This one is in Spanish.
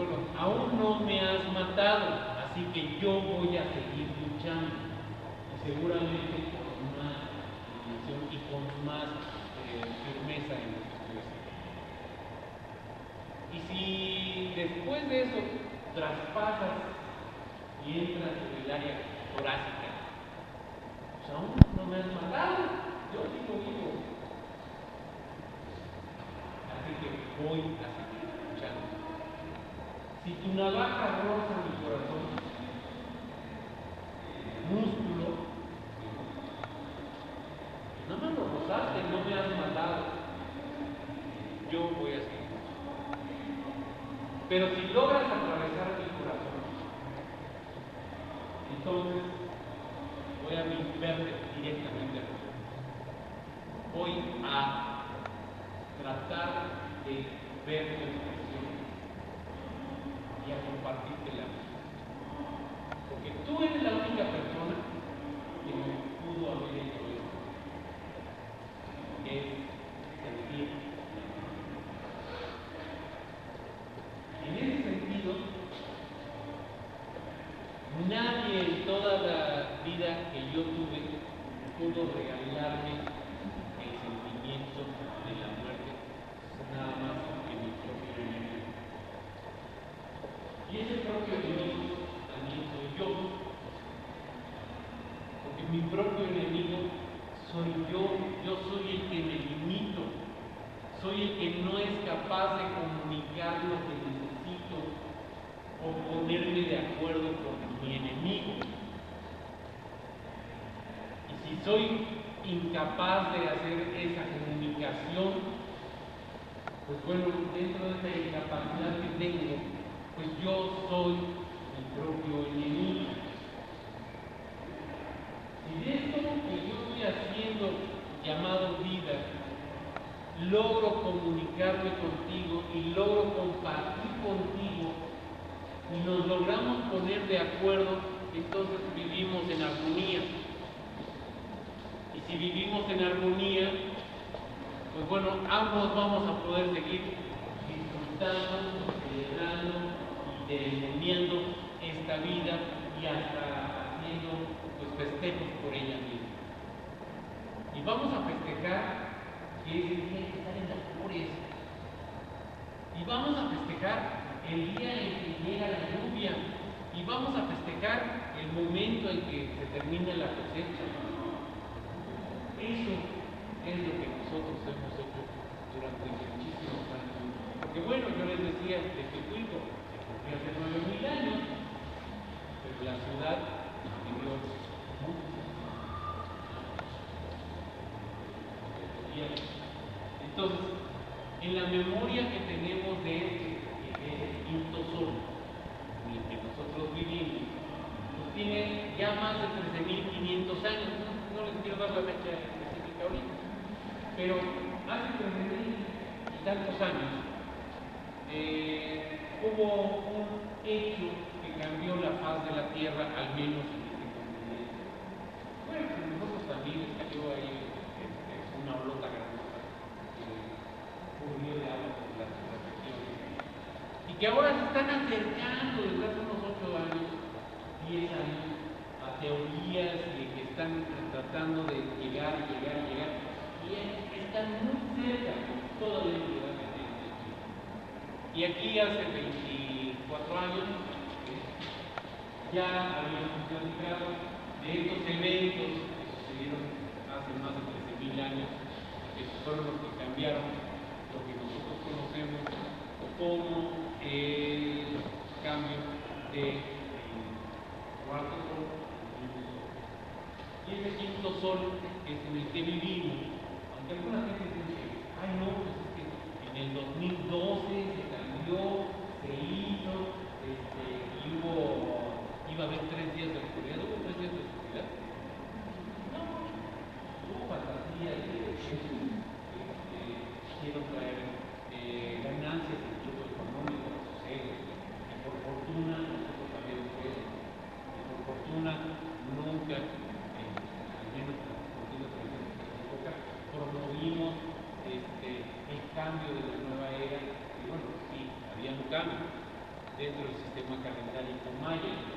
bueno, aún no me has matado, así que yo voy a seguir luchando. Y seguramente con más intención y con más firmeza en lo que estoy haciendo. Y si después de eso traspasas y entras en el área torácica, pues aún no me has matado, yo sigo vivo. Así que voy a seguir luchando. Si tu navaja roza mi corazón, músculo, no me lo rozaste, no me has matado, yo voy a seguir. Pero si logras atravesar mi corazón, entonces voy a verte directamente a ti. Voy a tratar de ver tu expresión y a compartirte la vida. Porque tú eres la única persona que me pudo haber hecho esto. Es sentir. En ese sentido, nadie en toda la vida que yo tuve pudo regalarme el sentimiento de la muerte, nada más que mi propio enemigo. Y ese propio enemigo también soy yo, porque mi propio enemigo soy yo soy el que me limito, soy el que no es capaz de comunicar lo que necesito o ponerme de acuerdo con mi enemigo. Y si soy incapaz de hacer esa comunicación, pues bueno, dentro de esa incapacidad que tengo, pues yo soy mi propio enemigo. Si de esto que yo estoy haciendo, llamado vida, logro comunicarme contigo y logro compartir contigo y nos logramos poner de acuerdo, entonces vivimos en armonía. Y si vivimos en armonía, pues bueno, ambos vamos a poder seguir disfrutando, celebrando y ceremoniando esta vida y hasta haciendo pues festejos por ella misma. Y vamos a festejar que es el día que salen las flores. Y vamos a festejar el día en que llega la lluvia. Y vamos a festejar el momento en que se termina la cosecha. Eso es lo que nosotros hemos hecho durante muchísimos años. Porque bueno, yo les decía de que Teotihuacán se cumplió hace 9,000 años, pero la ciudad vivió muchos. Entonces, en la memoria que tenemos de este quinto sol en el que nosotros vivimos, pues tiene ya más de 13,500 años. No les quiero dar la fecha específica ahorita, pero hace 13,000 y tantos años hubo un hecho que cambió la faz de la Tierra, al menos en este continente. Bueno, a nosotros también les cayó ahí una olota grande que cubrió de agua por las regiones y que ahora se están acercando desde hace unos 8 años, 10 años, a teorías de que están tratando de llegar, y están muy cerca todavía de llegar. Y aquí hace 24 años ya habíamos platicado de estos eventos que sucedieron hace más de 13,000 años, que fueron los que cambiaron lo que nosotros conocemos como el cambio de cuarto sol. Y ese quinto sol es en el que vivimos, aunque alguna gente dice, ay no, pues es que en el 2012 se cambió, se hizo, y iba a haber 3 días de oscuridad. ¿Hubo 3 días de oscuridad? No, hubo fantasía y quiero traer ganancias en el grupo económico a sus egos. Y por fortuna, nosotros también fue, y por fortuna nunca, al menos en esa época, promovimos el cambio de la nueva era. Y bueno, sí, había dentro del sistema calendárico maya.